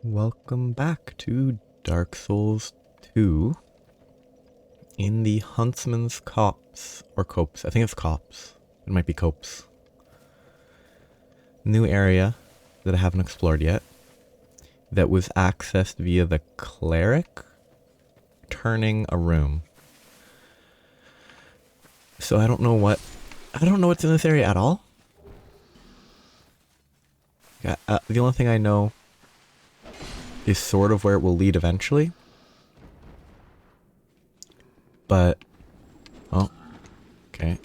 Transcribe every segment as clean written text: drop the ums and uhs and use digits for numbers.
Welcome back to Dark Souls 2 in the Huntsman's Copse, or Copse. I think it's Copse. It might be Copse. New area that I haven't explored yet that was accessed via the cleric turning a room. So I don't know what's in this area at all. Yeah, the only thing I know is sort of where it will lead eventually. But, oh, okay.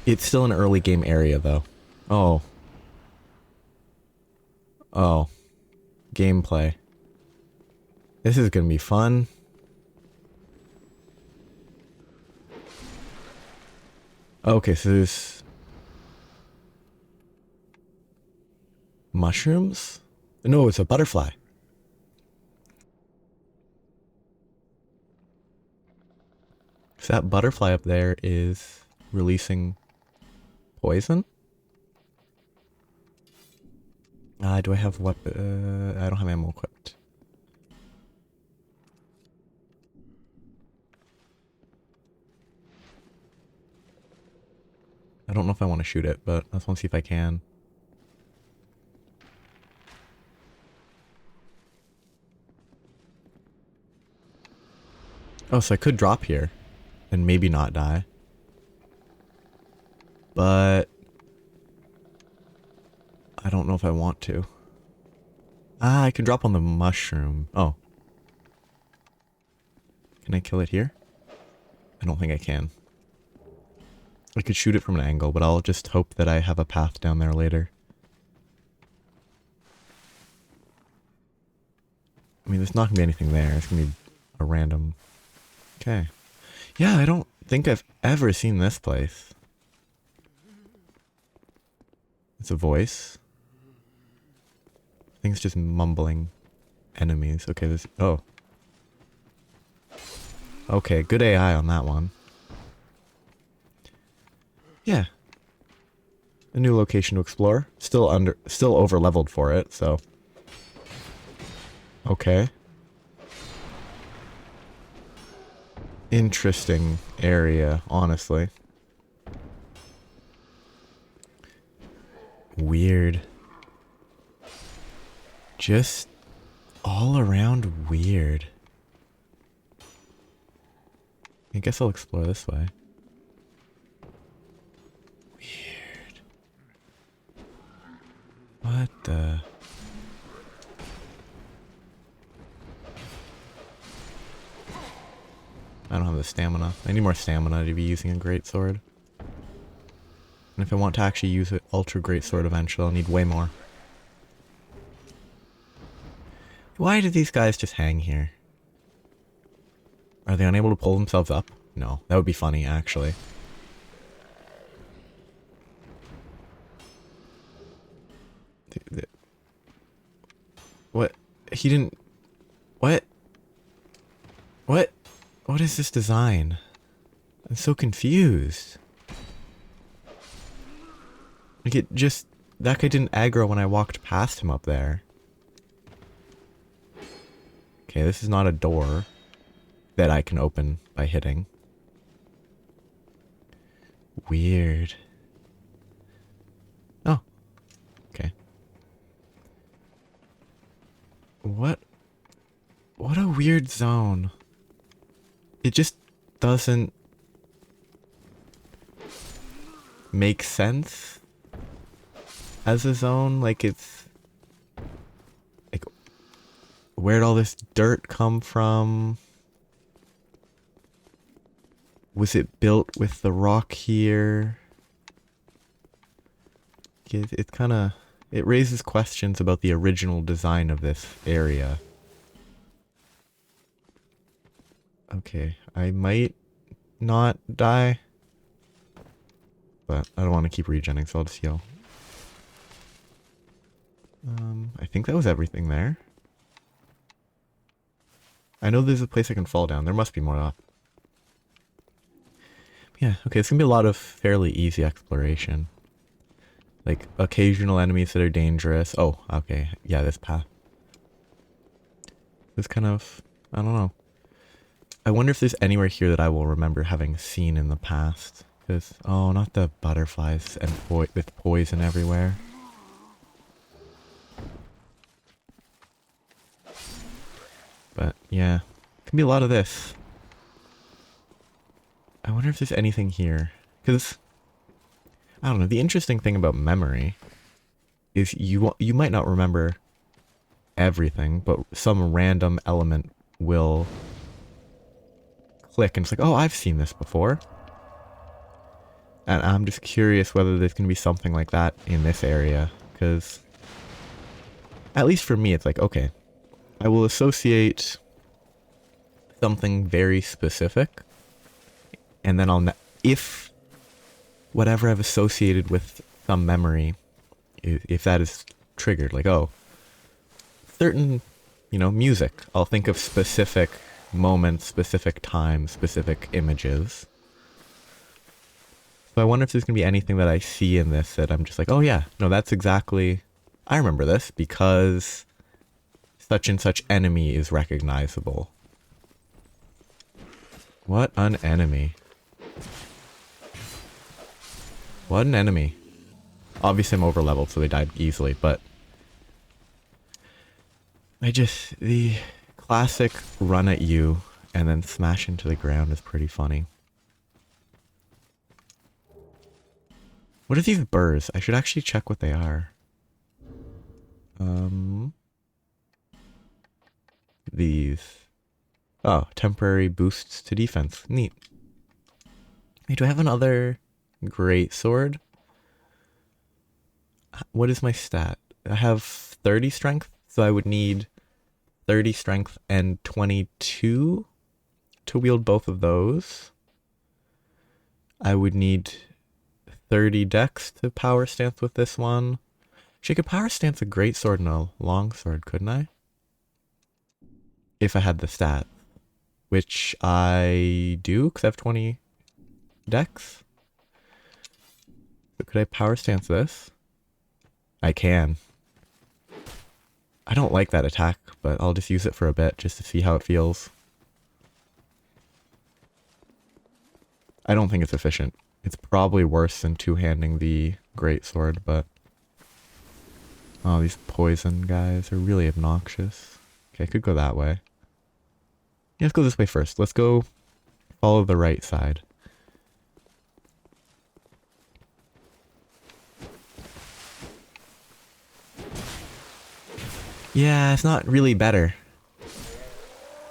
It's still an early game area though. Oh. Oh. Gameplay. This is gonna be fun. Okay, so there's mushrooms? No, it's a butterfly. So that butterfly up there is releasing poison? Do I have weapon? I don't have ammo equipped. I don't know if I want to shoot it, but I just want to see if I can. Oh, so I could drop here and maybe not die. But I don't know if I want to. I can drop on the mushroom. Oh. Can I kill it here? I don't think I can. I could shoot it from an angle, but I'll just hope that I have a path down there later. I mean, there's not going to be anything there. It's going to be a random... Okay. Yeah, I don't think I've ever seen this place. It's a voice. I think it's just mumbling enemies. Okay, this... Oh. Okay, good AI on that one. Yeah. A new location to explore. Still over leveled for it, so. Okay. Interesting area, honestly. Weird. Just all around weird. I guess I'll explore this way. Weird. What the... I don't have the stamina. I need more stamina to be using a greatsword. And if I want to actually use an ultra greatsword eventually, I'll need way more. Why do these guys just hang here? Are they unable to pull themselves up? No, that would be funny, actually. What? He didn't... What? What? What is this design? I'm so confused. Like it just... That guy didn't aggro when I walked past him up there. Okay, this is not a door that I can open by hitting. Weird. Oh. Okay. What a weird zone. It just doesn't make sense as a zone. Like it's like, where'd all this dirt come from? Was it built with the rock here? It kind of... It raises questions about the original design of this area. Okay, I might not die. But I don't want to keep regenning, so I'll just heal. I think that was everything there. I know there's a place I can fall down. There must be more up. Yeah, okay, it's gonna be a lot of fairly easy exploration. Like, occasional enemies that are dangerous. Oh, okay, yeah, this path. It's kind of, I don't know. I wonder if there's anywhere here that I will remember having seen in the past. Because, oh, not the butterflies and with poison everywhere. But, yeah. Can be a lot of this. I wonder if there's anything here. Because, I don't know, the interesting thing about memory is you might not remember everything, but some random element will click and it's like, oh, I've seen this before. And I'm just curious whether there's going to be something like that in this area, because at least for me, it's like, okay, I will associate something very specific, and then if whatever I've associated with some memory, if that is triggered, like, oh, certain, music, I'll think of specific moments, specific times, specific images. So I wonder if there's going to be anything that I see in this that I'm just like, oh yeah, no, that's exactly, I remember this because such and such enemy is recognizable. What an enemy. What an enemy. Obviously I'm over leveled, so they died easily, but the classic run at you and then smash into the ground is pretty funny. What are these burrs? I should actually check what they are. These. Oh, temporary boosts to defense. Neat. Hey, do I have another great sword? What is my stat? I have 30 strength, so I would need 30 strength and 22 to wield both of those. I would need 30 dex to power stance with this one. She could power stance a great sword and a long sword, couldn't I? If I had the stat. Which I do, because I have 20 dex. So could I power stance this? I can. I don't like that attack, but I'll just use it for a bit just to see how it feels. I don't think it's efficient. It's probably worse than two-handing the greatsword, but... Oh, these poison guys are really obnoxious. Okay, I could go that way. Yeah, let's go this way first. Let's go follow the right side. Yeah, it's not really better.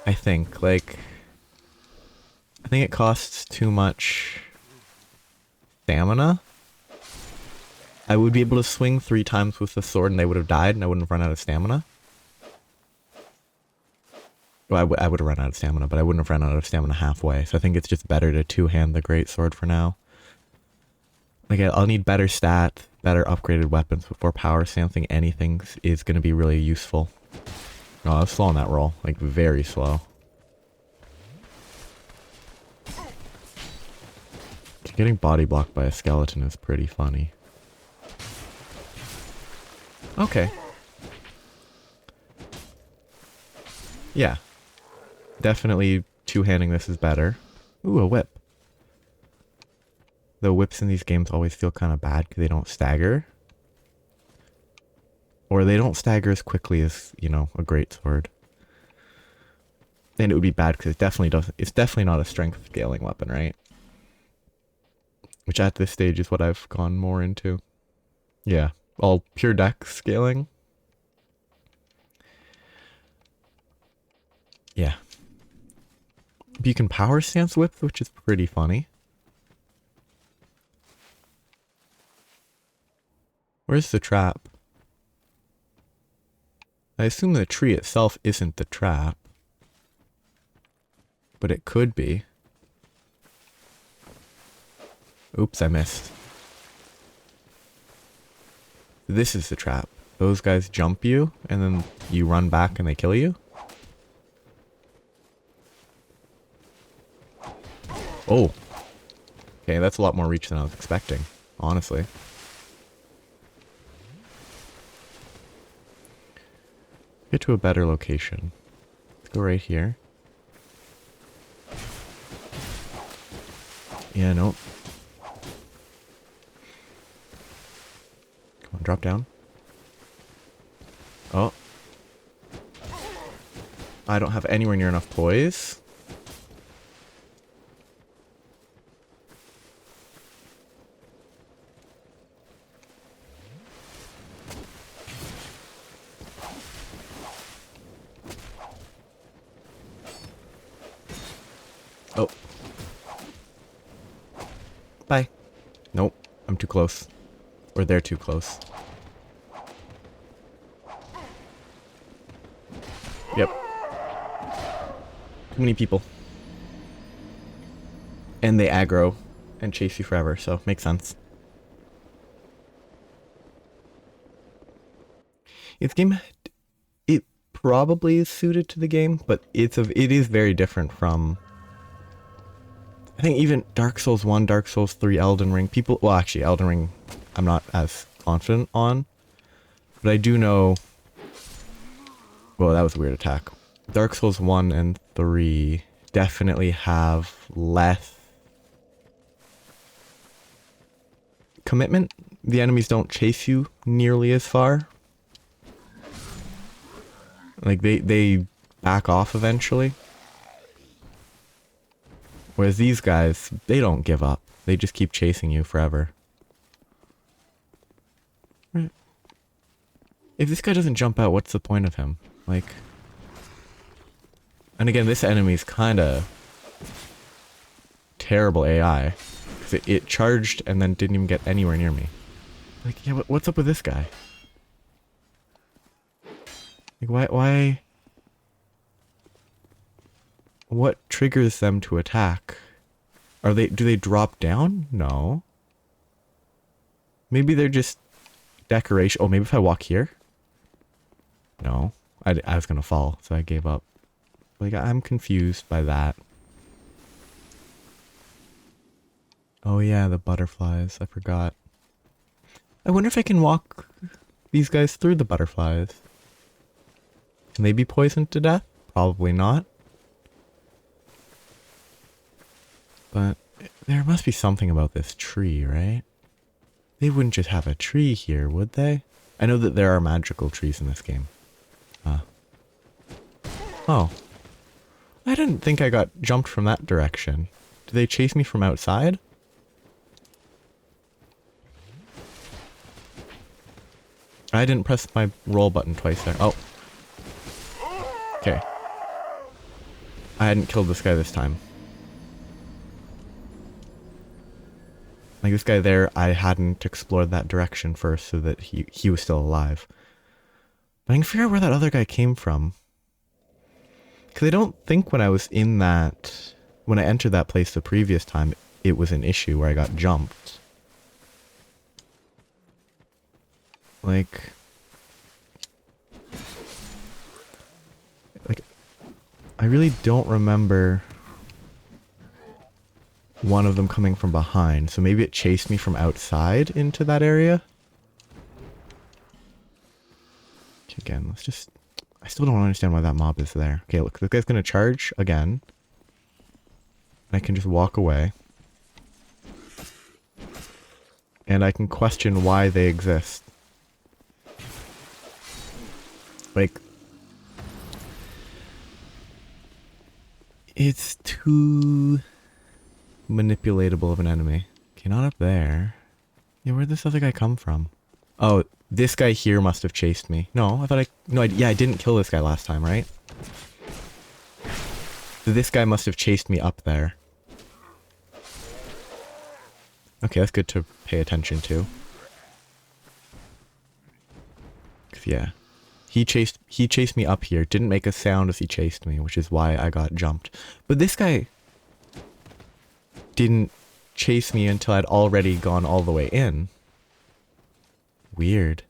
I think. Like, I think it costs too much stamina. I would be able to swing 3 times with the sword and they would have died and I wouldn't have run out of stamina. Well, I would have run out of stamina, but I wouldn't have run out of stamina halfway. So I think it's just better to two-hand the greatsword for now. Like, I'll need better stat, better upgraded weapons before power stancing anything is going to be really useful. Oh, I was slow on that roll. Like, very slow. Getting body blocked by a skeleton is pretty funny. Okay. Yeah. Definitely two-handing this is better. Ooh, a whip. The whips in these games always feel kind of bad because they don't stagger. Or they don't stagger as quickly as, a greatsword. And it would be bad because it's definitely not a strength scaling weapon, right? Which at this stage is what I've gone more into. Yeah, all pure dex scaling. Yeah. But you can power stance whip, which is pretty funny. Where's the trap? I assume the tree itself isn't the trap. But it could be. Oops, I missed. This is the trap. Those guys jump you, and then you run back and they kill you? Oh. Okay, that's a lot more reach than I was expecting, honestly. Get to a better location. Go right here. Yeah, nope. Come on, drop down. Oh. I don't have anywhere near enough poise. Oh. Bye. Nope. I'm too close. Or they're too close. Yep. Too many people. And they aggro and chase you forever, so makes sense. This game, it probably is suited to the game, but it is very different from, I think, even Dark Souls 1, Dark Souls 3, Elden Ring. People, well, actually, Elden Ring, I'm not as confident on, but I do know. Well, that was a weird attack. Dark Souls 1 and 3 definitely have less commitment. The enemies don't chase you nearly as far. Like, they back off eventually. Whereas these guys, they don't give up. They just keep chasing you forever. Right. If this guy doesn't jump out, what's the point of him? Like... And again, this enemy's kinda... terrible AI. Because it charged and then didn't even get anywhere near me. Like, yeah, what's up with this guy? Like, why... What triggers them to attack? Do they drop down? No. Maybe they're just decoration. Oh, maybe if I walk here? No. I was gonna fall, so I gave up. Like, I'm confused by that. Oh yeah, the butterflies. I forgot. I wonder if I can walk these guys through the butterflies. Can they be poisoned to death? Probably not. But there must be something about this tree, right? They wouldn't just have a tree here, would they? I know that there are magical trees in this game. Oh. I didn't think I got jumped from that direction. Did they chase me from outside? I didn't press my roll button twice there. Oh. Okay. I hadn't killed this guy this time. Like, this guy there, I hadn't explored that direction first so that he was still alive. But I can figure out where that other guy came from. Because I don't think when I was in that... When I entered that place the previous time, it was an issue where I got jumped. Like, I really don't remember one of them coming from behind, so maybe it chased me from outside into that area. Okay, again, let's just... I still don't understand why that mob is there. Okay, look, this guy's gonna charge again. And I can just walk away. And I can question why they exist. Like... It's too... manipulatable of an enemy. Okay, not up there. Yeah, where'd this other guy come from? Oh, this guy here must have chased me. No, I thought yeah, I didn't kill this guy last time, right? So this guy must have chased me up there. Okay, that's good to pay attention to. 'Cause yeah. He chased me up here, didn't make a sound as he chased me, which is why I got jumped. But this guy didn't chase me until I'd already gone all the way in. Weird.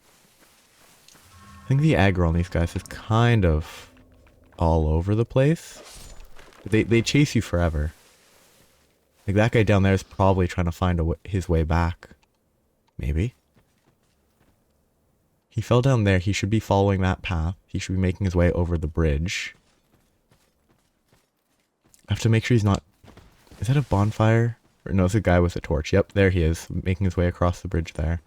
I think the aggro on these guys is kind of all over the place. They chase you forever. Like, that guy down there is probably trying to find his way back. Maybe. He fell down there. He should be following that path. He should be making his way over the bridge. I have to make sure he's not... Is that a bonfire? Or no, it's a guy with a torch. Yep, there he is, making his way across the bridge there.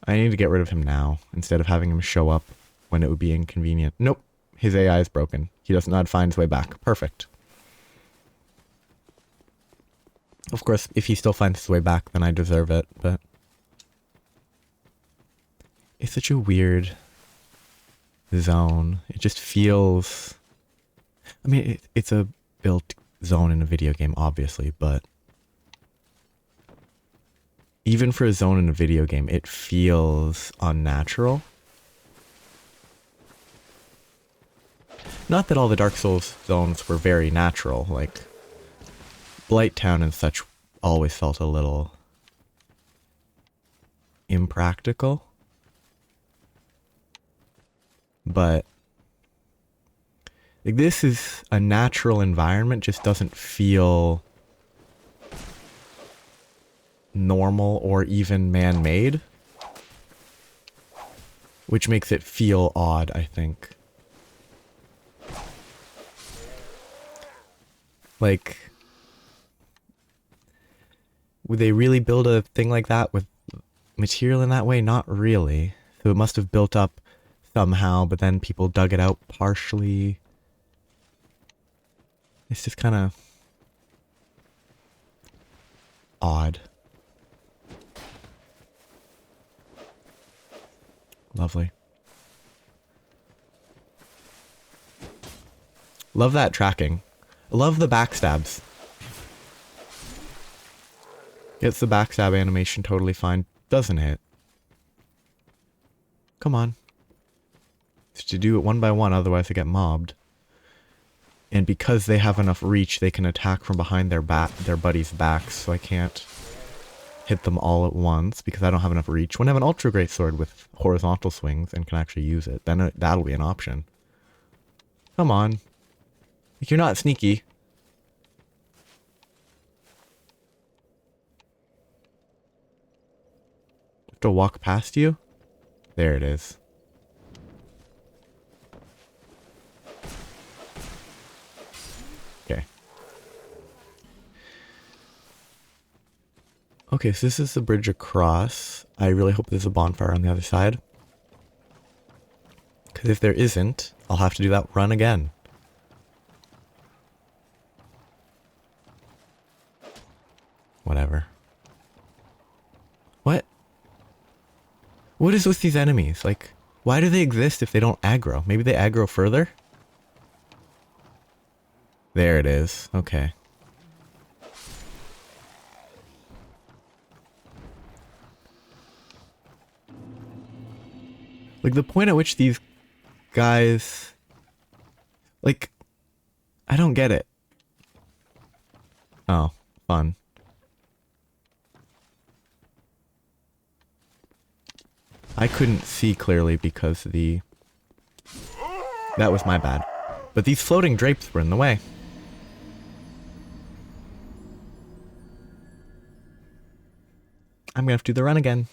I need to get rid of him now, instead of having him show up when it would be inconvenient. Nope, his AI is broken. He doesn't know how to find his way back. Perfect. Of course, if he still finds his way back, then I deserve it, but... It's such a weird zone. It just feels... I mean, it's a built zone in a video game, obviously, but... Even for a zone in a video game, it feels unnatural. Not that all the Dark Souls zones were very natural, like... Blighttown and such always felt a little... impractical. But... like, this is a natural environment, just doesn't feel... normal or even man-made, which makes it feel odd, I think. Like, would they really build a thing like that with material in that way? Not really. So it must have built up somehow, but then people dug it out partially. It's just kind of odd. Lovely. Love that tracking. Love the backstabs. Gets the backstab animation totally fine, doesn't it? Come on. It's to do it one by one, otherwise they get mobbed. And because they have enough reach, they can attack from behind their buddies' backs, so I can't hit them all at once because I don't have enough reach. When I have an ultra great sword with horizontal swings and can actually use it, then that'll be an option. Come on. Like, you're not sneaky. Have to walk past you? There it is. Okay. Okay, so this is the bridge across. I really hope there's a bonfire on the other side. Because if there isn't, I'll have to do that run again. Whatever. What? What is with these enemies? Like, why do they exist if they don't aggro? Maybe they aggro further? There it is. Okay. Like, the point at which these guys... like, I don't get it. Oh, fun. I couldn't see clearly because the... that was my bad. But these floating drapes were in the way. I'm gonna have to do the run again.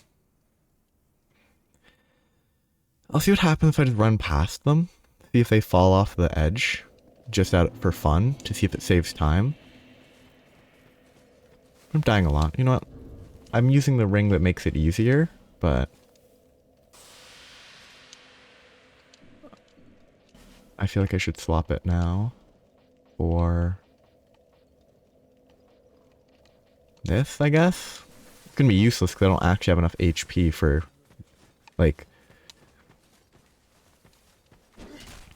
I'll see what happens if I just run past them. See if they fall off the edge. Just out for fun. To see if it saves time. I'm dying a lot. You know what? I'm using the ring that makes it easier, but... I feel like I should swap it now. For... this, I guess? It's gonna be useless because I don't actually have enough HP for... like...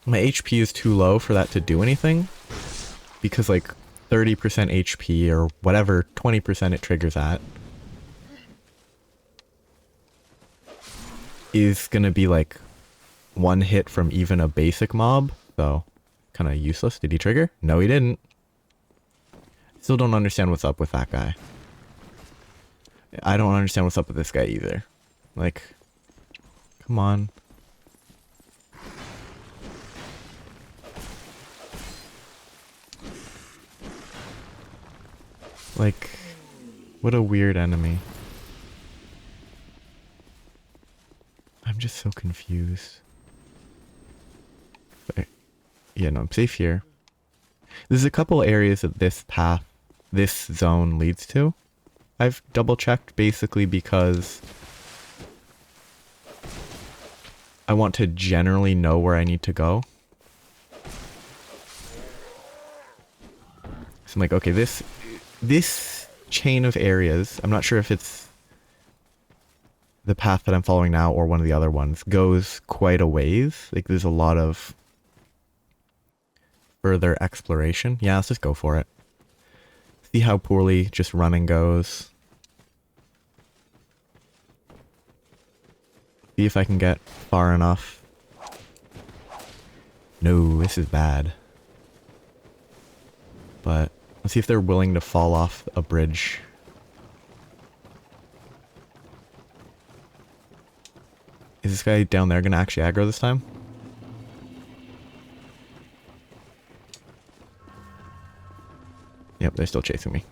my HP is too low for that to do anything. Because like 30% HP or whatever 20% it triggers at is gonna be like one hit from even a basic mob. So kind of useless. Did he trigger? No, he didn't. Still don't understand what's up with that guy. I don't understand what's up with this guy either. Like, come on. Like, what a weird enemy. I'm just so confused. But, yeah, no, I'm safe here. There's a couple areas that this zone leads to. I've double checked basically because I want to generally know where I need to go. So I'm like, okay, this chain of areas, I'm not sure if it's the path that I'm following now or one of the other ones, goes quite a ways. Like there's a lot of further exploration. Yeah, let's just go for it. See how poorly just running goes. See if I can get far enough. No, this is bad. But let's see if they're willing to fall off a bridge. Is this guy down there gonna actually aggro this time? Yep, they're still chasing me.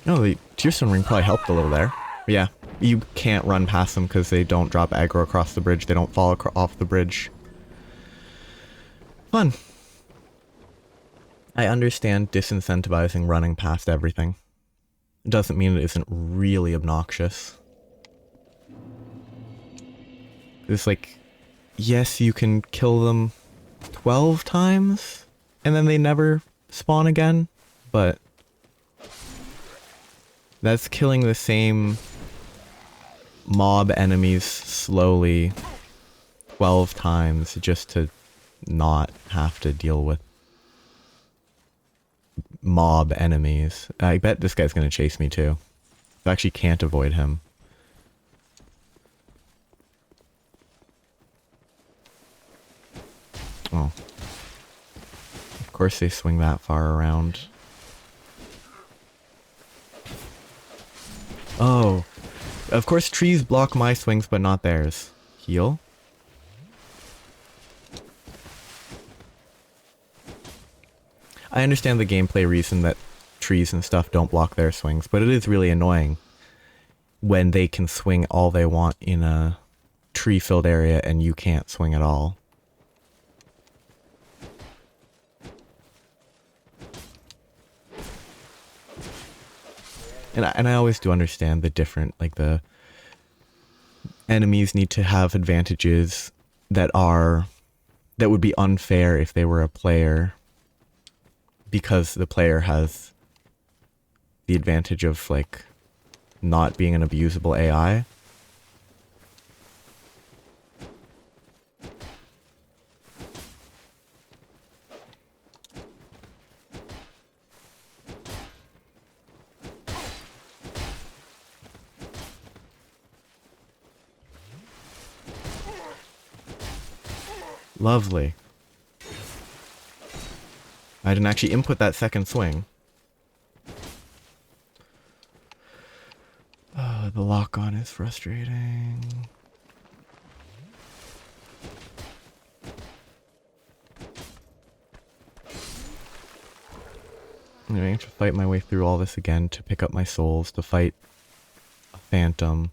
No, the Tearstone Ring probably helped a little there. But yeah, you can't run past them because they don't drop aggro across the bridge. They don't fall off the bridge. Fun. I understand disincentivizing running past everything. It doesn't mean it isn't really obnoxious. It's like, yes, you can kill them 12 times and then they never spawn again, but that's killing the same mob enemies slowly 12 times just to not have to deal with mob enemies. I bet this guy's gonna chase me too. I actually can't avoid him. Oh. Of course they swing that far around. Oh. Of course trees block my swings but not theirs. Heal. I understand the gameplay reason that trees and stuff don't block their swings, but it is really annoying when they can swing all they want in a tree-filled area and you can't swing at all. And I always do understand the different, like the enemies need to have advantages that would be unfair if they were a player, because the player has the advantage of like not being an abusable AI. Lovely. I didn't actually input that second swing. Oh, the lock-on is frustrating. I'm going to have to fight my way through all this again to pick up my souls, to fight a phantom.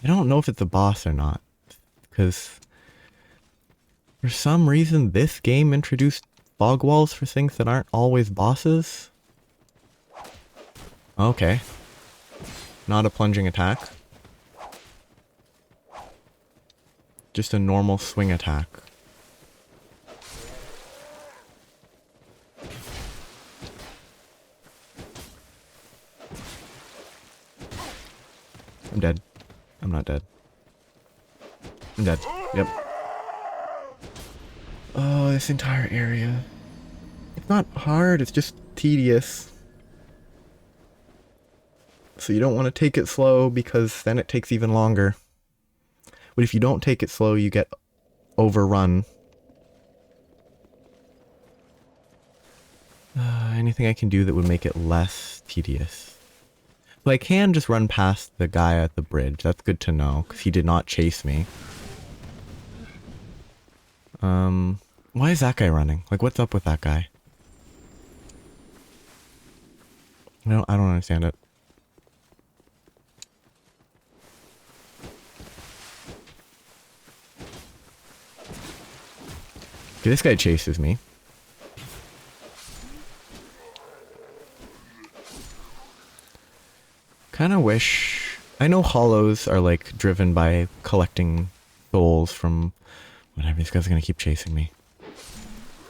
I don't know if it's a boss or not, because for some reason this game introduced fog walls for things that aren't always bosses. Okay. Not a plunging attack. Just a normal swing attack. I'm dead. I'm not dead. I'm dead. Yep. Oh, this entire area. It's not hard, it's just tedious. So you don't want to take it slow because then it takes even longer. But if you don't take it slow, you get overrun. Anything I can do that would make it less tedious. But I can just run past the guy at the bridge. That's good to know, because he did not chase me. Why is that guy running? Like, what's up with that guy? No, I don't understand it. Okay, this guy chases me. Kind of wish... I know hollows are like driven by collecting souls from... Whatever, these guys are gonna keep chasing me.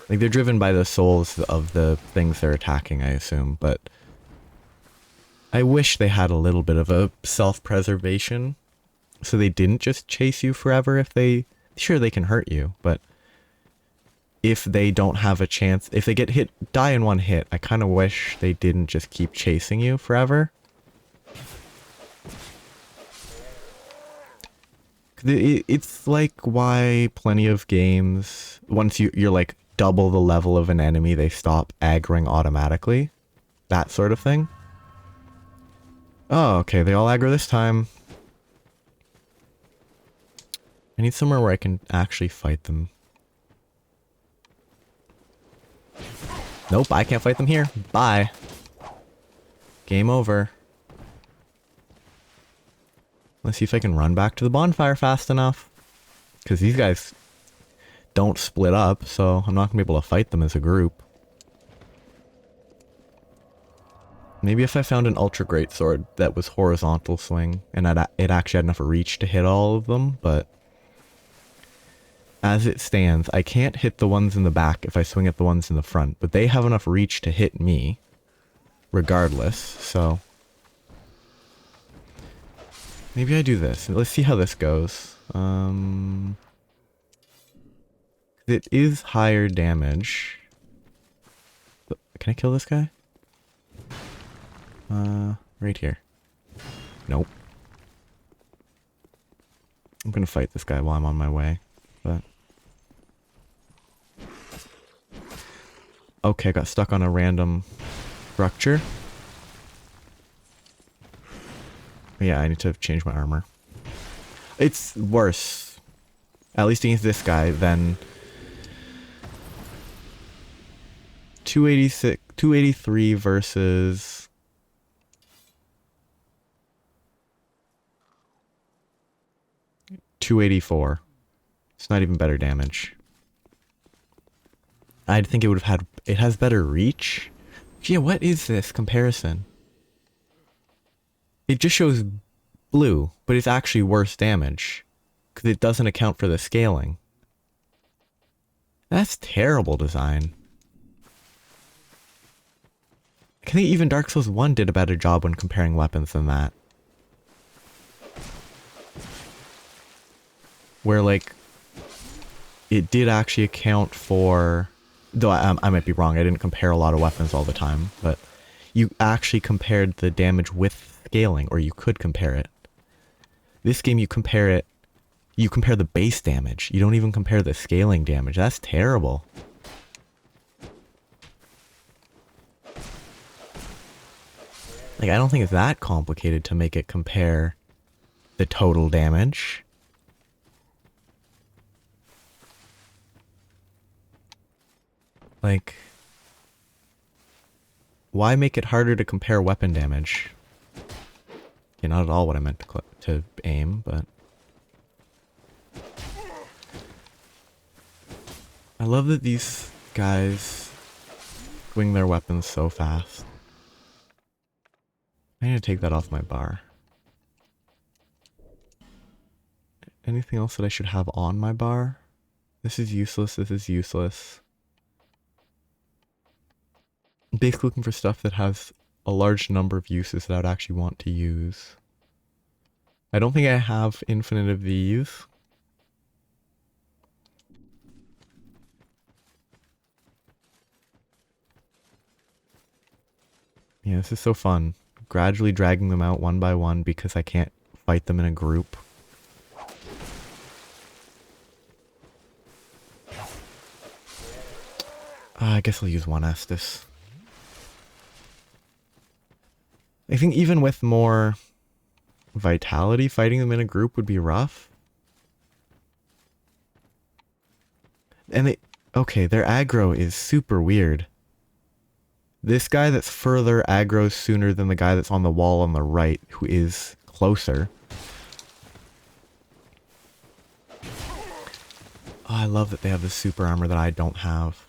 Like they're driven by the souls of the things they're attacking, I assume, but... I wish they had a little bit of a self-preservation. So they didn't just chase you forever if they... Sure, they can hurt you, but... If they don't have a chance... If they get hit, die in one hit, I kind of wish they didn't just keep chasing you forever. It's like why plenty of games, once you're like double the level of an enemy, they stop aggroing automatically. That sort of thing. Oh, okay, they all aggro this time. I need somewhere where I can actually fight them. Nope, I can't fight them here. Bye. Game over. Let's see if I can run back to the bonfire fast enough. Because these guys don't split up, so I'm not going to be able to fight them as a group. Maybe if I found an ultra great sword that was horizontal swing, and it actually had enough reach to hit all of them, but... As it stands, I can't hit the ones in the back if I swing at the ones in the front, but they have enough reach to hit me, regardless, so... Maybe I do this. Let's see how this goes. It is higher damage. Can I kill this guy? Right here. Nope. I'm gonna fight this guy while I'm on my way, but... Okay, got stuck on a random structure. Yeah, I need to change my armor. It's worse, at least against this guy, than 283 versus 284. It's not even better damage. I'd think it would have had... It has better reach? Yeah, what is this comparison? It just shows blue, but it's actually worse damage. Because it doesn't account for the scaling. That's terrible design. I think even Dark Souls 1 did a better job when comparing weapons than that. Where, like, it did actually account for... Though I might be wrong, I didn't compare a lot of weapons all the time, but you actually compared the damage with scaling, or you could compare it. This game you compare the base damage. You don't even compare the scaling damage. That's terrible. Like, I don't think it's that complicated to make it compare the total damage. Like, why make it harder to compare weapon damage? Okay, not at all what I meant to aim, but... I love that these guys swing their weapons so fast. I need to take that off my bar. Anything else that I should have on my bar? This is useless, this is useless. I'm basically looking for stuff that has a large number of uses that I would actually want to use. I don't think I have infinite of these. Yeah, this is so fun. Gradually dragging them out one by one because I can't fight them in a group. I guess I'll use one Estus. I think even with more vitality, fighting them in a group would be rough. And okay, their aggro is super weird. This guy that's further aggroes sooner than the guy that's on the wall on the right, who is closer. Oh, I love that they have this super armor that I don't have.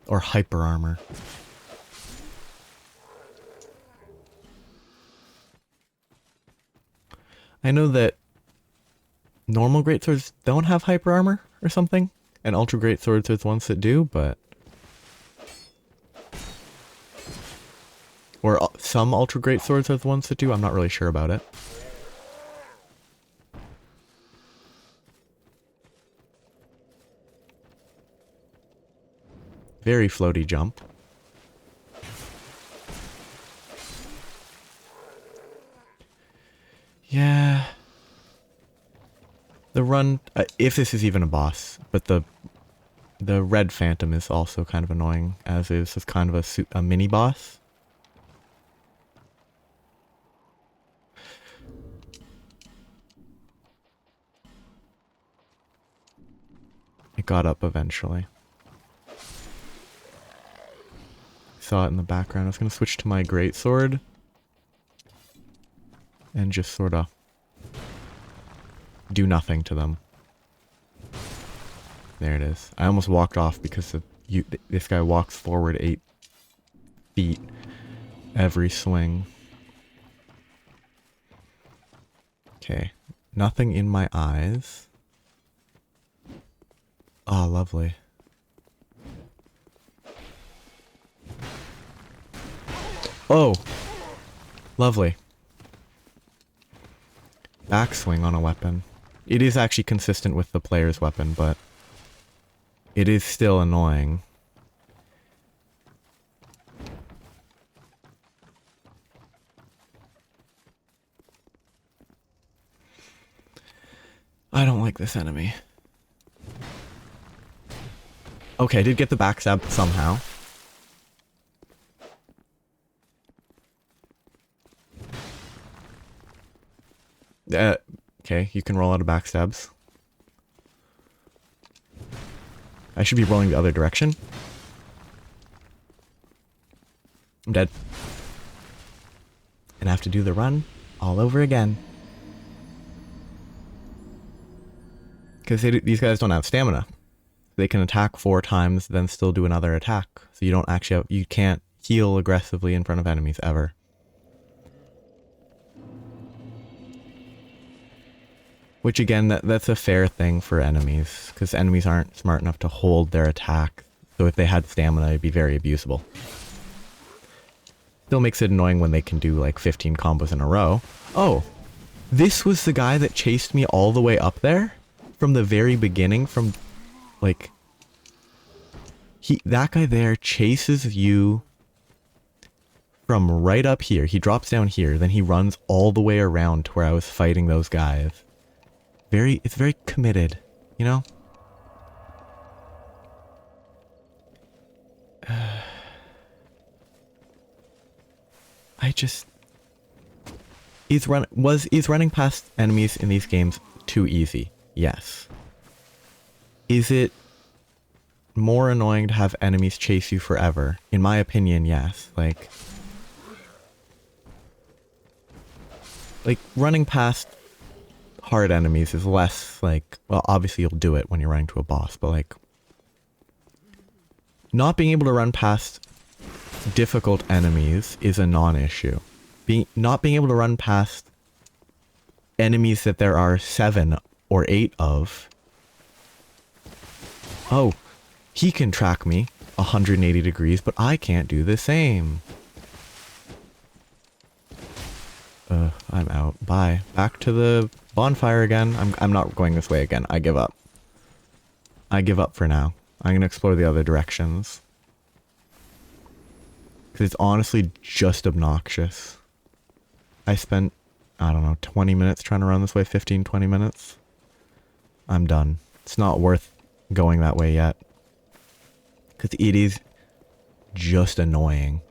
Or hyper armor. I know that normal greatswords don't have hyper armor or something, and ultra greatswords are the ones that do, but... Or some ultra greatswords are the ones that do, I'm not really sure about it. Very floaty jump. Yeah. The run, if this is even a boss, but the red phantom is also kind of annoying, as is kind of a mini boss. It got up eventually. Saw it in the background. I was going to switch to my greatsword and just sort of do nothing to them. There it is. I almost walked off because this guy walks forward 8 feet every swing. Okay. Nothing in my eyes. Oh, lovely. Oh! Lovely. Backswing on a weapon. It is actually consistent with the player's weapon, but it is still annoying. I don't like this enemy. Okay, I did get the backstab somehow. Okay, you can roll out of backstabs. I should be rolling the other direction. I'm dead. And I have to do the run all over again. Because these guys don't have stamina. They can attack 4 times, then still do another attack. So you don't actually have, you can't heal aggressively in front of enemies ever. Which again, that's a fair thing for enemies, because enemies aren't smart enough to hold their attack. So if they had stamina, it'd be very abusable. Still makes it annoying when they can do like 15 combos in a row. Oh, this was the guy that chased me all the way up there? From the very beginning, from like... that guy there chases you from right up here. He drops down here, then he runs all the way around to where I was fighting those guys. It's very committed, you know? Is running past enemies in these games too easy? Yes. Is it more annoying to have enemies chase you forever? In my opinion, yes. Like running past hard enemies is less like, well, obviously you'll do it when you're running to a boss, but like not being able to run past difficult enemies is a non-issue. Not being able to run past enemies that there are 7 or 8 of. Oh, he can track me 180 degrees, but I can't do the same. I'm out. Bye. Back to the bonfire again. I'm not going this way again. I give up. I give up for now. I'm gonna explore the other directions. Because it's honestly just obnoxious. I spent, I don't know, 20 minutes trying to run this way. 15, 20 minutes. I'm done. It's not worth going that way yet. Because it is just annoying.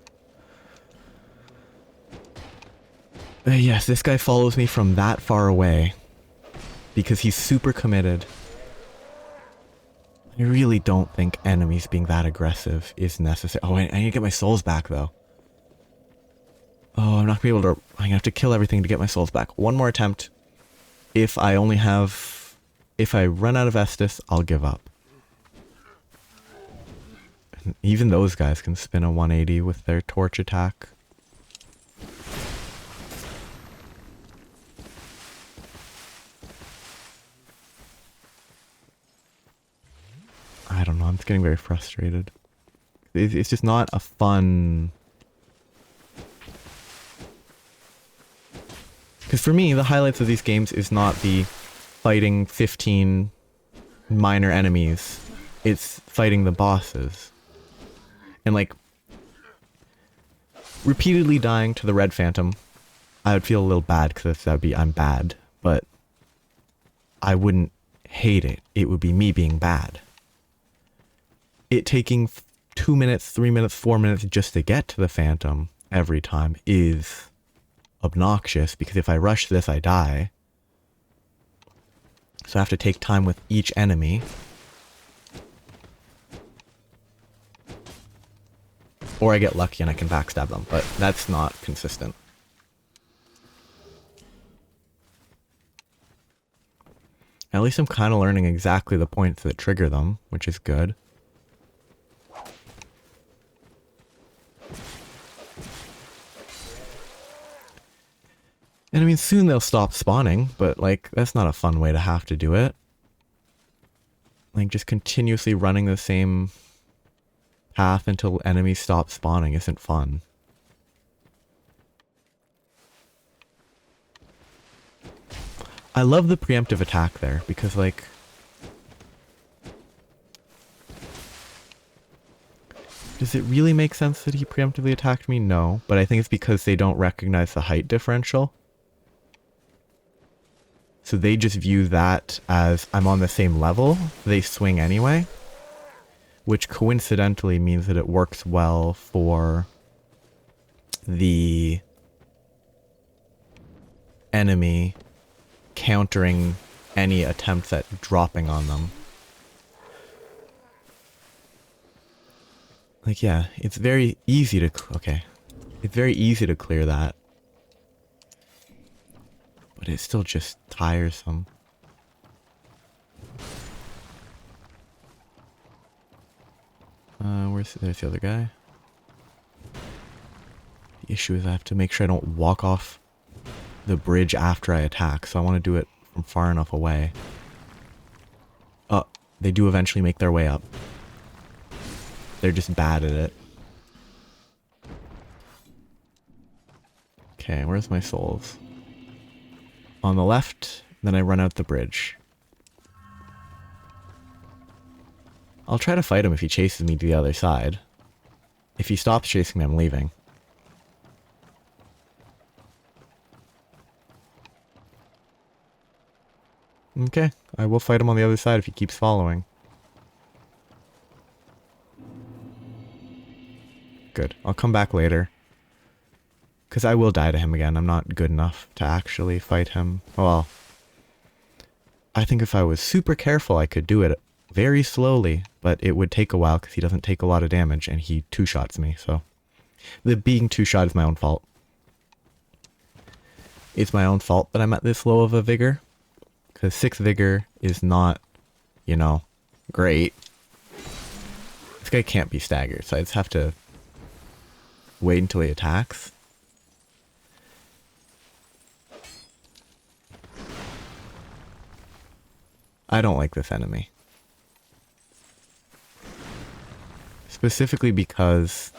Yes, this guy follows me from that far away. Because he's super committed. I really don't think enemies being that aggressive is necessary. Oh, I need to get my souls back, though. Oh, I'm not going to be able to... I'm going to have to kill everything to get my souls back. One more attempt. if I only have... If I run out of Estus, I'll give up. And even those guys can spin a 180 with their torch attack. I don't know, I'm just getting very frustrated. It's just not a fun... Because for me, the highlights of these games is not the fighting 15 minor enemies. It's fighting the bosses. And like, repeatedly dying to the Red Phantom, I would feel a little bad because that would be, I'm bad. But I wouldn't hate it. It would be me being bad. It taking 2 minutes, 3 minutes, 4 minutes just to get to the Phantom every time is obnoxious, because if I rush this, I die. So I have to take time with each enemy. Or I get lucky and I can backstab them, but that's not consistent. At least I'm kind of learning exactly the points that trigger them, which is good. And I mean, soon they'll stop spawning, but like, that's not a fun way to have to do it. Like, just continuously running the same path until enemies stop spawning isn't fun. I love the preemptive attack there, because like... Does it really make sense that he preemptively attacked me? No, but I think it's because they don't recognize the height differential. So they just view that as I'm on the same level, they swing anyway. Which coincidentally means that it works well for the enemy countering any attempts at dropping on them. Like, yeah, it's very easy to... Okay. It's very easy to clear that. But it's still just tiresome. There's the other guy. The issue is I have to make sure I don't walk off the bridge after I attack, so I want to do it from far enough away. Oh, they do eventually make their way up. They're just bad at it. Okay, where's my souls? On the left, then I run out the bridge. I'll try to fight him if he chases me to the other side. If he stops chasing me, I'm leaving. Okay, I will fight him on the other side if he keeps following. Good, I'll come back later. Because I will die to him again. I'm not good enough to actually fight him. Well, I think if I was super careful, I could do it very slowly, but it would take a while because he doesn't take a lot of damage and he two-shots me, so... The being two-shot is my own fault. It's my own fault that I'm at this low of a vigor. Because 6 vigor is not, you know, great. This guy can't be staggered, so I just have to wait until he attacks. I don't like this enemy. Specifically because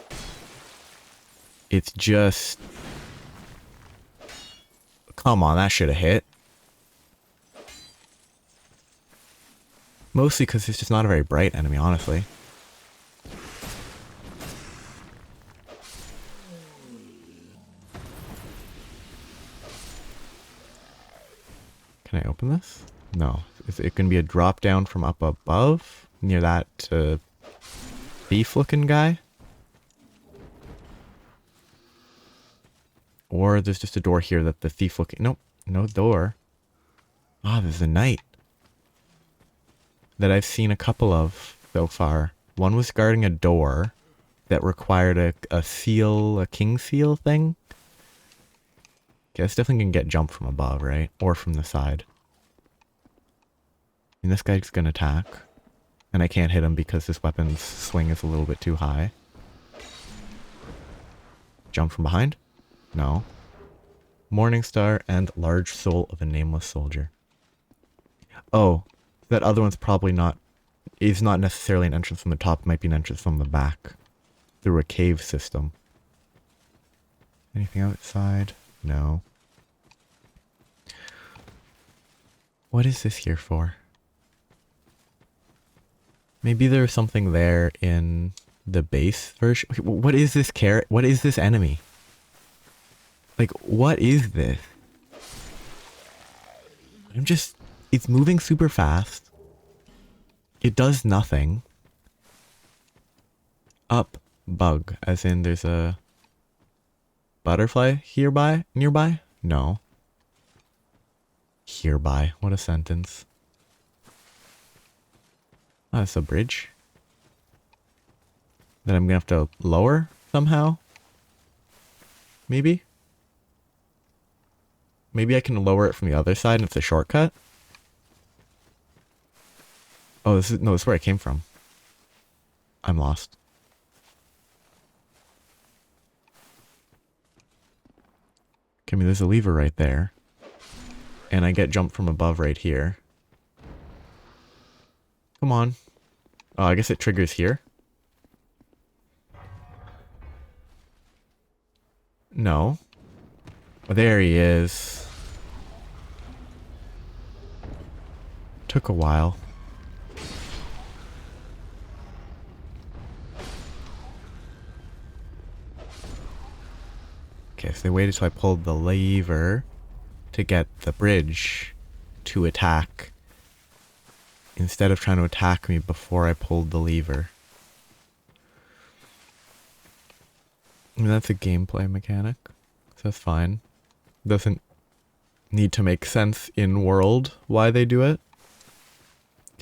it's just... Come on, that should have hit. Mostly because it's just not a very bright enemy, honestly. Can I open this? No. Is it going to be a drop down from up above? Near that thief looking guy? Or there's just a door here that the thief looking... Nope. No door. Ah, there's a knight. That I've seen a couple of so far. One was guarding a door that required a seal, a king seal thing. Okay, this definitely can get jumped from above, right? Or from the side. And this guy's gonna attack. And I can't hit him because this weapon's swing is a little bit too high. Jump from behind? No. Morning Star and Large Soul of a Nameless Soldier. Oh, that other one's probably not... is not necessarily an entrance from the top. It might be an entrance from the back. Through a cave system. Anything outside? No. What is this here for? Maybe there's something there in the base version. What is this carrot? What is this enemy? Like, what is this? It's moving super fast. It does nothing. Up bug, as in there's a butterfly nearby? No. Hereby, what a sentence. Oh, that's a bridge. That I'm gonna have to lower somehow? Maybe? Maybe I can lower it from the other side and it's a shortcut? Oh, this is where I came from. I'm lost. Okay, I mean, there's a lever right there. And I get jumped from above right here. Come on. Oh, I guess it triggers here. No. Oh, there he is. Took a while. Okay, so they waited till I pulled the lever to get the bridge to attack, instead of trying to attack me before I pulled the lever. I mean, that's a gameplay mechanic, so that's fine. Doesn't need to make sense in world why they do it.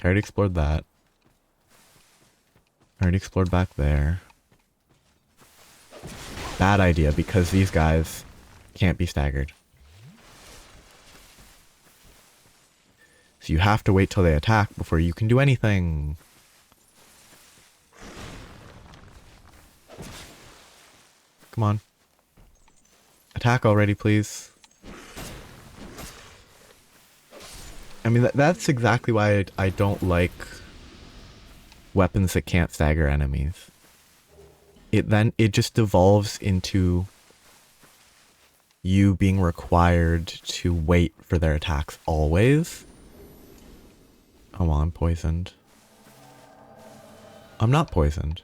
I already explored that. I already explored back there. Bad idea, because these guys can't be staggered. So you have to wait till they attack before you can do anything. Come on. Attack already, please. I mean, that's exactly why I don't like weapons that can't stagger enemies. It just devolves into you being required to wait for their attacks always. Oh, well, I'm poisoned. I'm not poisoned.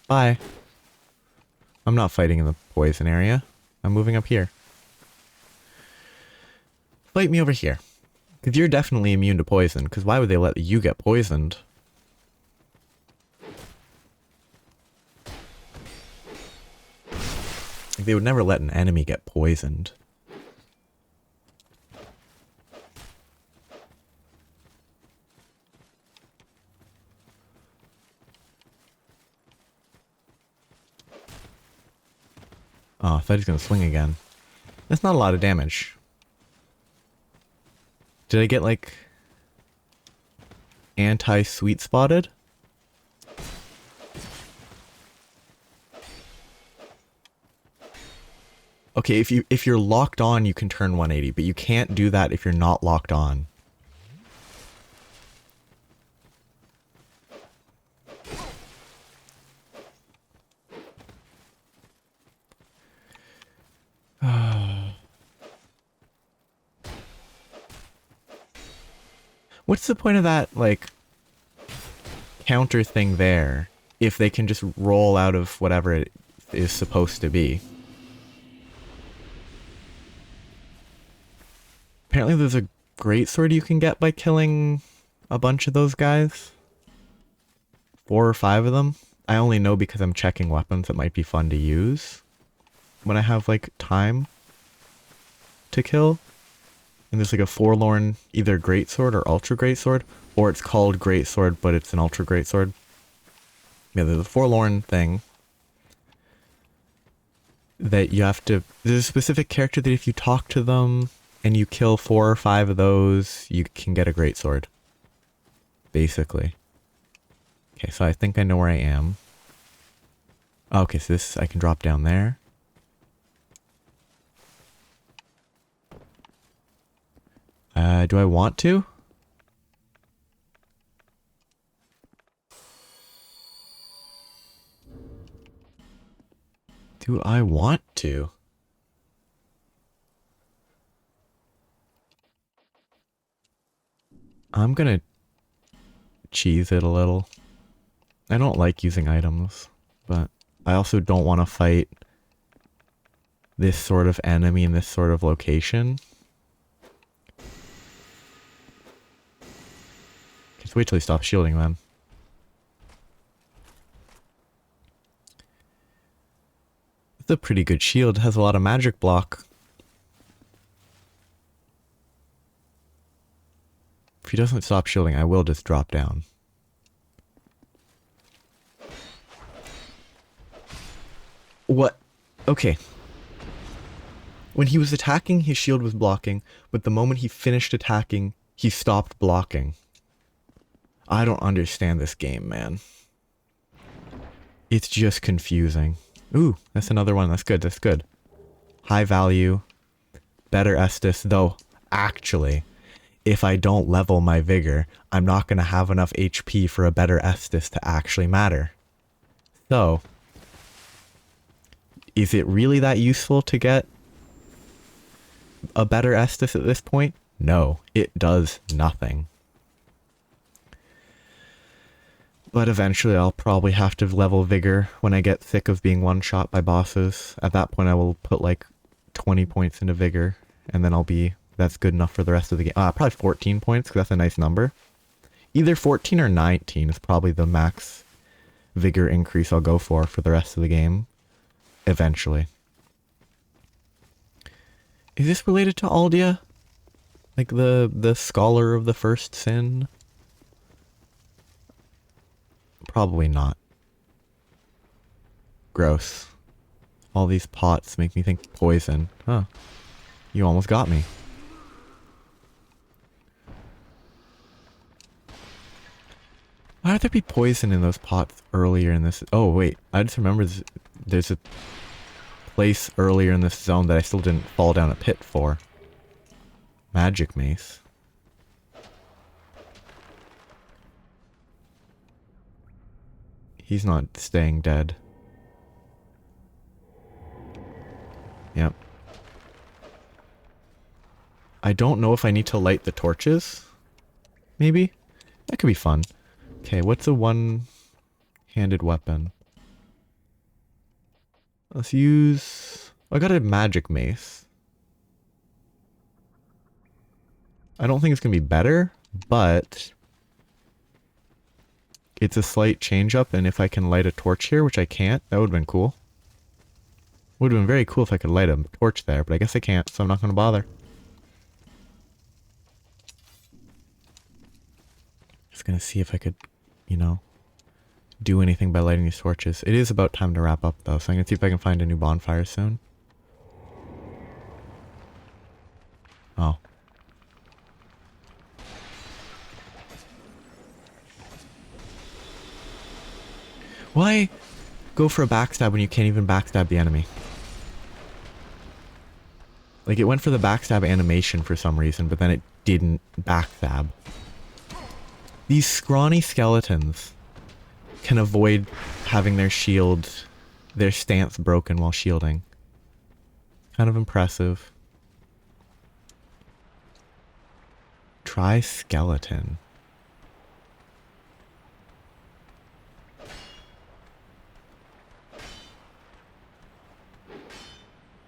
Bye. I'm not fighting in the poison area. I'm moving up here. Fight me over here. Because you're definitely immune to poison. Because why would they let you get poisoned? Like, they would never let an enemy get poisoned. Oh, I thought he was going to swing again. That's not a lot of damage. Did I get, like, anti-sweet spotted? Okay, if you're locked on, you can turn 180, but you can't do that if you're not locked on. What's the point of that, like, counter thing there if they can just roll out of whatever it is supposed to be? Apparently there's a greatsword you can get by killing a bunch of those guys. 4 or 5 of them. I only know because I'm checking weapons that might be fun to use when I have, like, time to kill. And there's like a forlorn either greatsword or ultra greatsword, or it's called greatsword but it's an ultra greatsword. Yeah, there's a forlorn thing that you have to... There's a specific character that if you talk to them and you kill 4 or 5 of those, you can get a greatsword. Basically. Okay, so I think I know where I am. Okay, so this, I can drop down there. Do I want to? Do I want to? I'm gonna cheese it a little. I don't like using items, but I also don't want to fight this sort of enemy in this sort of location. Just wait till he stops shielding them. It's a pretty good shield. It has a lot of magic block. If he doesn't stop shielding, I will just drop down. What? Okay. When he was attacking, his shield was blocking, but the moment he finished attacking, he stopped blocking. I don't understand this game, man. It's just confusing. Ooh, that's another one. That's good. That's good. High value. Better Estus, though, actually, if I don't level my vigor, I'm not going to have enough HP for a better Estus to actually matter. So, is it really that useful to get a better Estus at this point? No, it does nothing. But eventually I'll probably have to level vigor when I get sick of being one-shot by bosses. At that point I will put like 20 points into vigor, and then I'll be... that's good enough for the rest of the game. Probably 14 points, because that's a nice number. Either 14 or 19 is probably the max vigor increase I'll go for the rest of the game. Eventually. Is this related to Aldia? Like the scholar of the first sin? Probably not. Gross. All these pots make me think poison. Huh. You almost got me. Why would there be poison in those pots earlier in this? Oh, wait. I just remember there's a place earlier in this zone that I still didn't fall down a pit for. Magic mace. He's not staying dead. Yep. I don't know if I need to light the torches. Maybe? That could be fun. Okay, what's a one-handed weapon? Let's use... I got a magic mace. I don't think it's going to be better, but... it's a slight change up, and if I can light a torch here, which I can't, that would have been cool. Would have been very cool if I could light a torch there, but I guess I can't, so I'm not going to bother. Just going to see if I could, you know, do anything by lighting these torches. It is about time to wrap up, though, so I'm going to see if I can find a new bonfire soon. Oh. Why go for a backstab when you can't even backstab the enemy? Like, it went for the backstab animation for some reason, but then it didn't backstab. These scrawny skeletons can avoid having their shield, their stance broken while shielding. Kind of impressive. Try skeleton.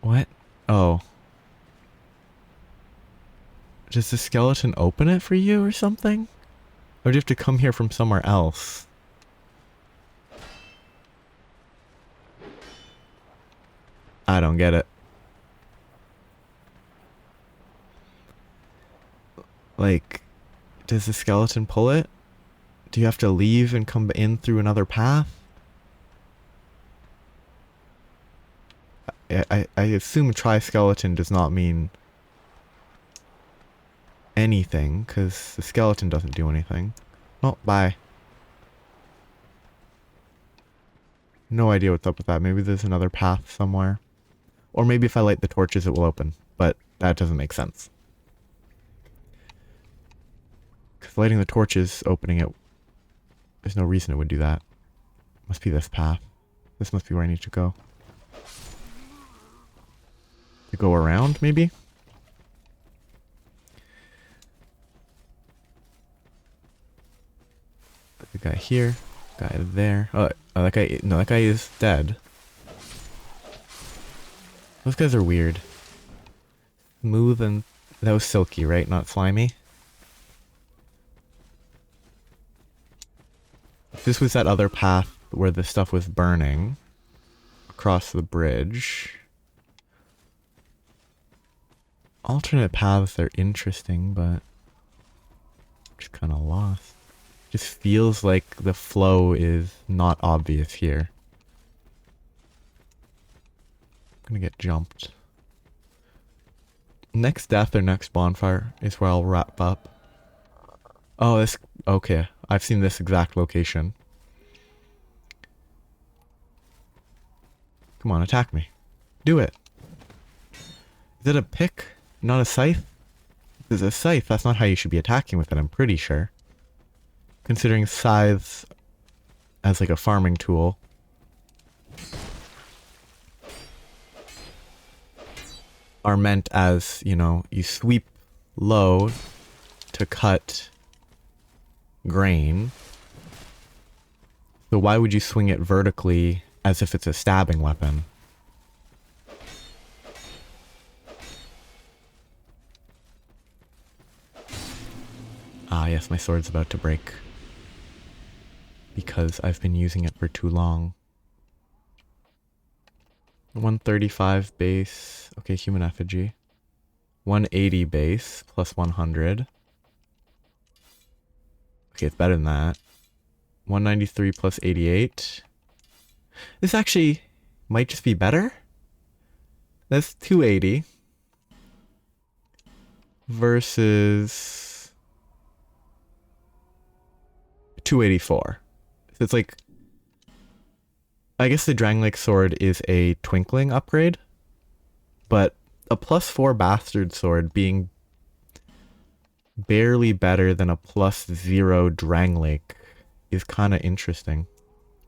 What? Oh. Does the skeleton open it for you or something? Or do you have to come here from somewhere else? I don't get it. Like, does the skeleton pull it? Do you have to leave and come in through another path? I assume try skeleton does not mean anything, because the skeleton doesn't do anything. Oh, bye. No idea what's up with that. Maybe there's another path somewhere. Or maybe if I light the torches it will open. But that doesn't make sense. Because lighting the torches, opening it, there's no reason it would do that. Must be this path. This must be where I need to go. To go around, maybe? The guy here. Guy there. Oh, that guy... No, that guy is dead. Those guys are weird. Smooth and... That was silky, right? Not slimy? If this was that other path where the stuff was burning across the bridge... Alternate paths are interesting, but... just kind of lost. Just feels like the flow is not obvious here. I'm gonna get jumped. Next death or next bonfire is where I'll wrap up. Oh, this... okay. I've seen this exact location. Come on, attack me. Do it. Is it a pick? Not a scythe? This is a scythe. That's not how you should be attacking with it, I'm pretty sure. Considering scythes as like a farming tool. Are meant as, you know, you sweep low to cut grain. So why would you swing it vertically as if it's a stabbing weapon? Ah, yes, my sword's about to break. Because I've been using it for too long. 135 base. Okay, human effigy. 180 base plus 100. Okay, it's better than that. 193 plus 88. This actually might just be better. That's 280. Versus 284. So it's like... I guess the Drangleic sword is a twinkling upgrade. But a +4 bastard sword being barely better than a +0 Drangleic is kind of interesting.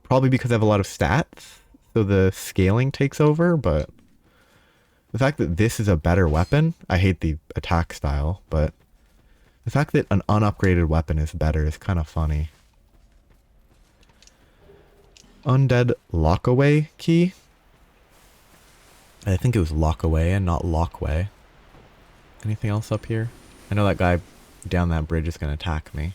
Probably because I have a lot of stats, so the scaling takes over, but the fact that this is a better weapon, I hate the attack style, but the fact that an unupgraded weapon is better is kind of funny. Undead Lockaway key? I think it was Lockaway and not Lockway. Anything else up here? I know that guy down that bridge is going to attack me.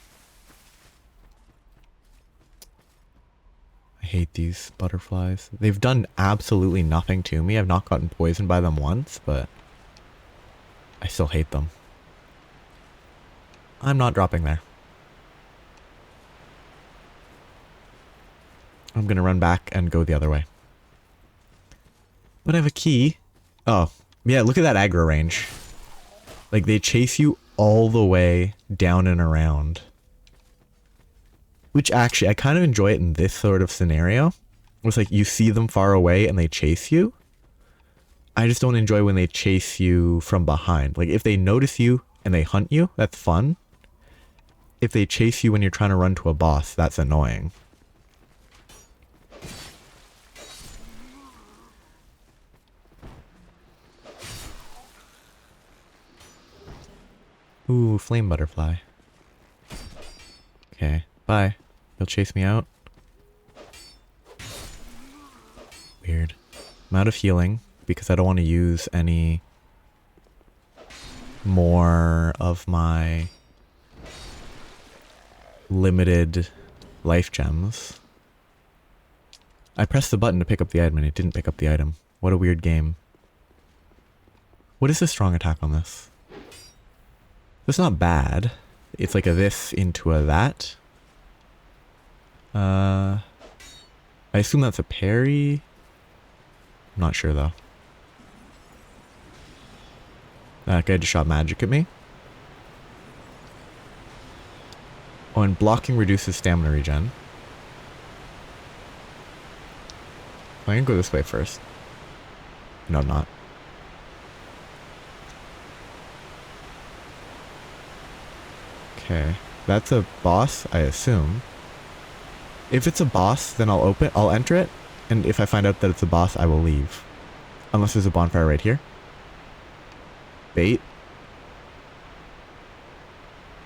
I hate these butterflies. They've done absolutely nothing to me. I've not gotten poisoned by them once, but I still hate them. I'm not dropping there. I'm going to run back and go the other way. But I have a key. Oh, yeah, look at that aggro range. Like, they chase you all the way down and around. Which actually, I kind of enjoy it in this sort of scenario. It's like you see them far away and they chase you. I just don't enjoy when they chase you from behind. Like, if they notice you and they hunt you, that's fun. If they chase you when you're trying to run to a boss, that's annoying. Ooh, flame butterfly. Okay, bye. You'll chase me out? Weird. I'm out of healing because I don't want to use any more of my limited life gems. I pressed the button to pick up the item and it didn't pick up the item. What a weird game. What is the strong attack on this? It's not bad. It's like a this into a that. I assume that's a parry. I'm not sure though. That guy just shot magic at me. Oh, and blocking reduces stamina regen. I'm gonna go this way first. No, I'm not. Okay. That's a boss, I assume. If it's a boss, then I'll enter it. And if I find out that it's a boss, I will leave. Unless there's a bonfire right here. Bait.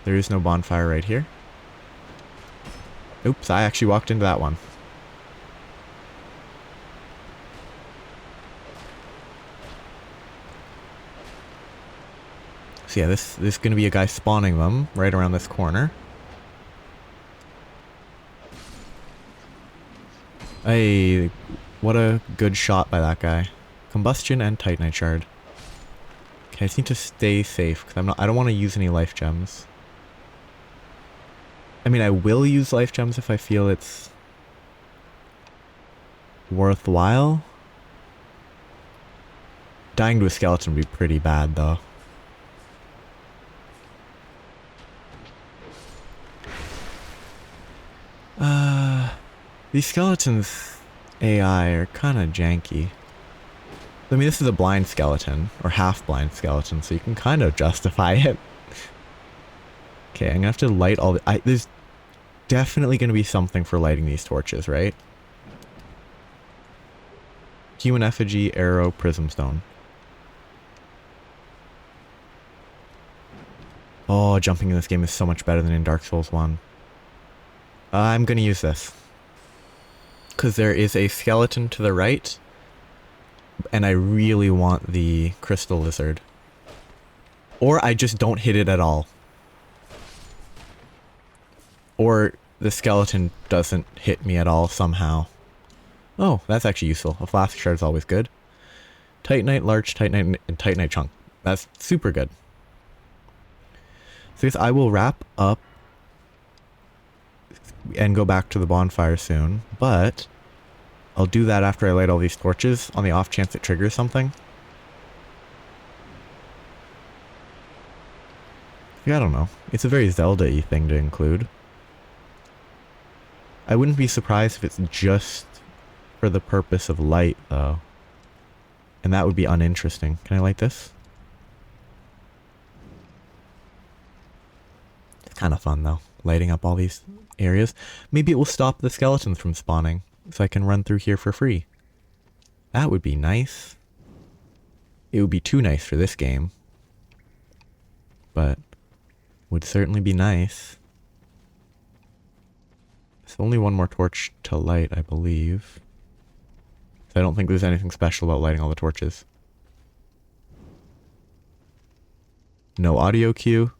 There is no bonfire right here. Oops, I actually walked into that one. So yeah, this is going to be a guy spawning them right around this corner. Hey, what a good shot by that guy. Combustion and Titanite shard. Okay, I just need to stay safe because I don't want to use any life gems. I mean, I will use life gems if I feel it's worthwhile. Dying to a skeleton would be pretty bad, though. These skeletons AI are kind of janky. I mean, this is a blind skeleton, or half-blind skeleton, so you can kind of justify it. Okay, I'm gonna have to light all the... there's definitely gonna be something for lighting these torches, right? Human effigy, arrow, prism stone. Oh, jumping in this game is so much better than in Dark Souls 1. I'm gonna use this. Because there is a skeleton to the right, and I really want the crystal lizard. Or I just don't hit it at all. Or the skeleton doesn't hit me at all somehow. Oh, that's actually useful. A flask shard is always good. Titanite, large titanite, and titanite chunk. That's super good. So I will wrap up and go back to the bonfire soon, but I'll do that after I light all these torches on the off chance it triggers something. Yeah, I don't know. It's a very Zelda-y thing to include. I wouldn't be surprised if it's just for the purpose of light, though. And that would be uninteresting. Can I light this? It's kind of fun, though. Lighting up all these areas. Maybe it will stop the skeletons from spawning, so I can run through here for free. That would be nice. It would be too nice for this game. But would certainly be nice. There's only one more torch to light, I believe. So I don't think there's anything special about lighting all the torches. No audio cue.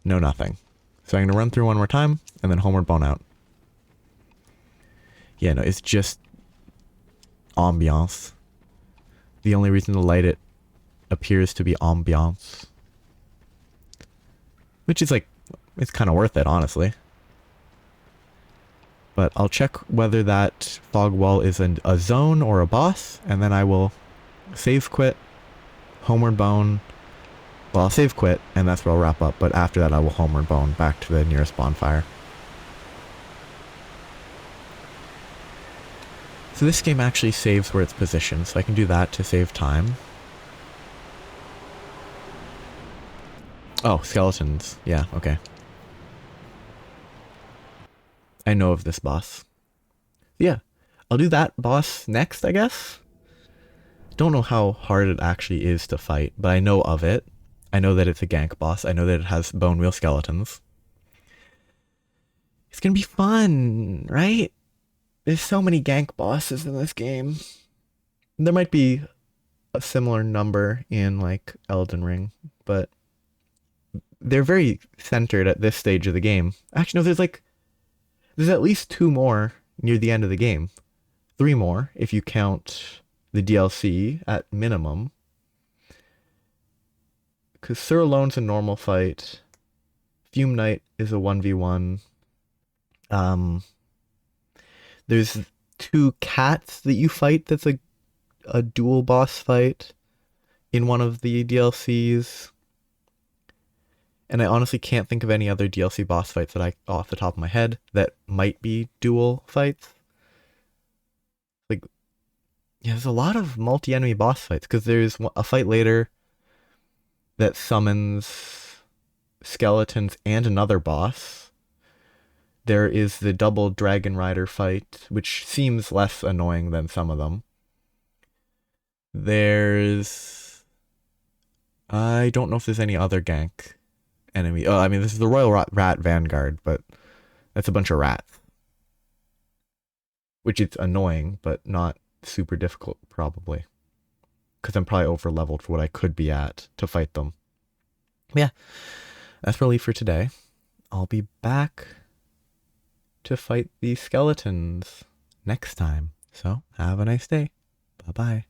No nothing. So I'm going to run through one more time, and then homeward bone out. Yeah, no, it's just ambiance. The only reason to light it appears to be ambiance. Which is like, it's kind of worth it, honestly. But I'll check whether that fog wall is a zone or a boss, and then I will save quit, homeward bone. Well, I'll save quit, and that's where I'll wrap up, but after that I will homeward bone back to the nearest bonfire. So this game actually saves where it's positioned, so I can do that to save time. Oh, skeletons. Yeah, okay. I know of this boss. Yeah, I'll do that boss next, I guess. Don't know how hard it actually is to fight, but I know of it. I know that it's a gank boss. I know that it has bone wheel skeletons. It's gonna be fun, right? There's so many gank bosses in this game. There might be a similar number in like Elden Ring, but they're very centered at this stage of the game. Actually, no, there's at least 2 more near the end of the game. 3 more if you count the DLC at minimum. Because Sir Alone's a normal fight. Fume Knight is a 1v1. There's 2 cats that you fight that's a dual boss fight in one of the DLCs. And I honestly can't think of any other DLC boss fights that off the top of my head, that might be dual fights. Like, yeah, there's a lot of multi-enemy boss fights, because there's a fight later that summons skeletons and another boss. There is the double Dragon Rider fight, which seems less annoying than some of them. There's... I don't know if there's any other gank enemy. Oh, I mean, this is the Royal Rat Vanguard, but that's a bunch of rats. Which is annoying, but not super difficult, probably. Because I'm probably over leveled for what I could be at to fight them. Yeah, that's really for today. I'll be back to fight these skeletons next time. So, have a nice day. Bye bye.